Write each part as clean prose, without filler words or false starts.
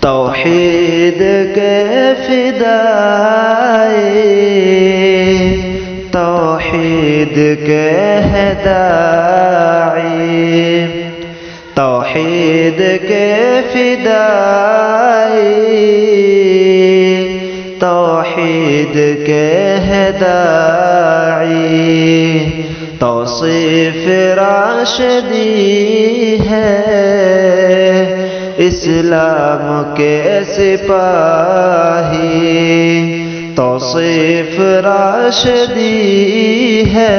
توحید کے فدائی، توحید کے داعی، توحید کے فدائی، توحید کے داعی، توصیف راشدی ہے اسلام کے سپاہی، توصیف راشدی ہے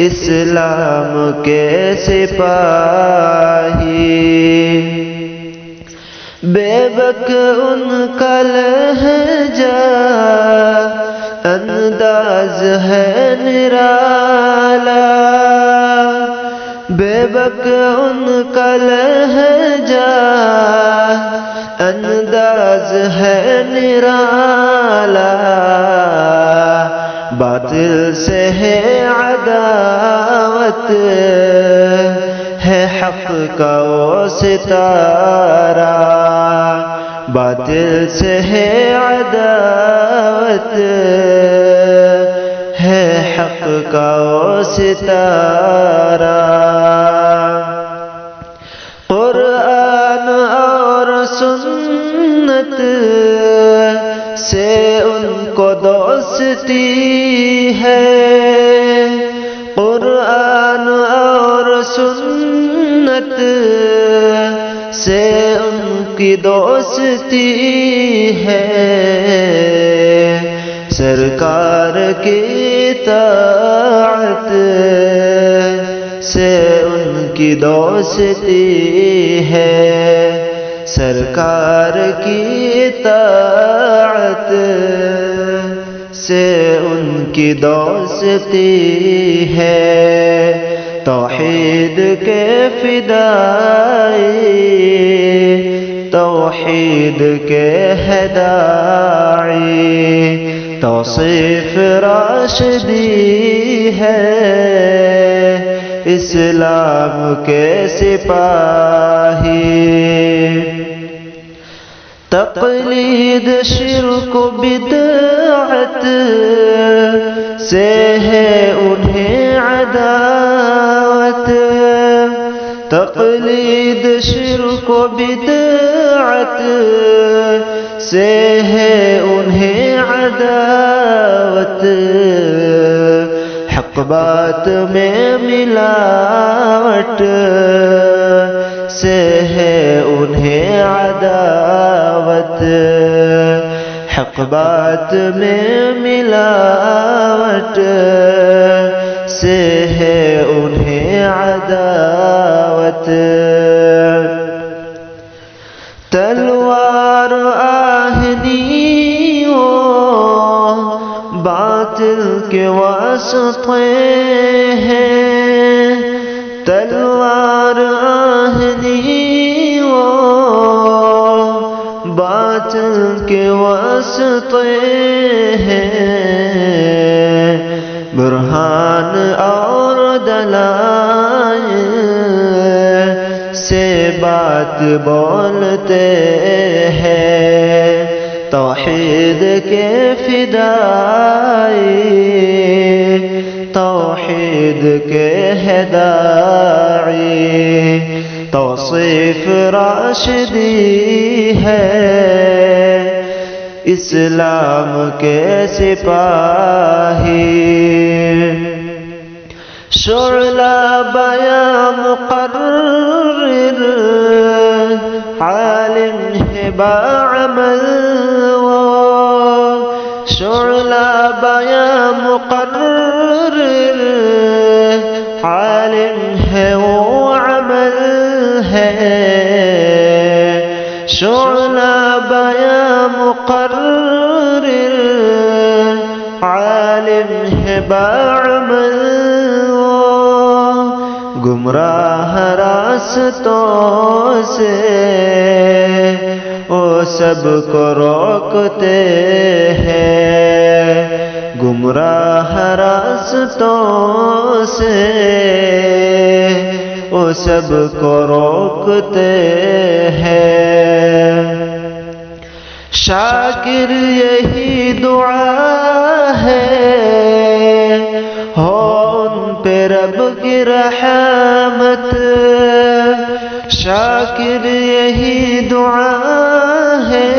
اسلام کے سپاہی، بے بک ان کا لہجہ انداز ہے نرالا، بے بک ان کا لہجہ انداز ہے نرالا، باطل سے ہے عداوت ہے حق کا وہ ستارہ، باطل سے ہے عداوت ہے حق کا وہ ستارہ، قرآن اور سنت سے ان کو دوستی ہے، قرآن اور سنت سے ان کی دوستی ہے، سرکار کی اطاعت سے ان کی دوستی ہے، سرکار کی اطاعت سے ان کی دوستی ہے، توحید کے فدائی، توحید کے داعی، توصیف راشدی ہے اسلام کے سپاہی، تقلید شرک و بدعت سے ہے انہیں عداوت، تقلید شرک و بدعت سے ہے انہیں عداوت، حق بات میں ملاوٹ سے ہے انہیں عداوت، حق بات میں ملاوٹ سے ہے انہیں عداوت، تلوار آہنیوں باطل کے واسطے ہیں، تلوار آہنیوں باطل کے واسطے ہیں، برہان اور دلائل سے بات بولتے ہیں، توحید کے فدائی، توحید کے داعی، توصیف راشدی ہے اسلام کے سپاہی، شعلہ بیاں مقرر عالم ہے باعمل، شعلہ بیاں مقرر عالم ہے وہ عمل ہے، شعلہ بیاں مقرر عالم ہے باعمل، گمراہ راستوں سے وہ سب کو روکتے ہیں، گمراہ راستوں سے وہ سب کو روکتے ہیں، شاکر یہی دعا ہے ہو ان پہ رب کی رحمت، شاکر یہی دعا ہے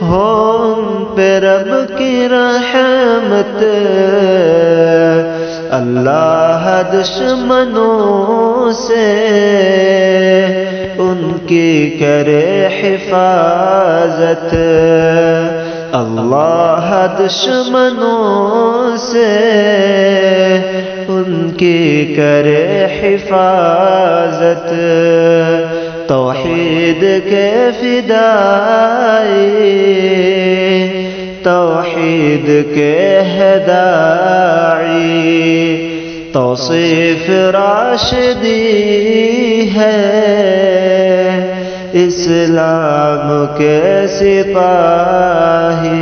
ہو ان پہ رب کی رحمت، اللہ دشمنوں سے ان کی کرے حفاظت، اللہ دشمنوں سے ان کی کرے حفاظت، توحید کے فدائی توحید کے ہدائی، توصیف راشدی ہے اسلام کے سپاہی۔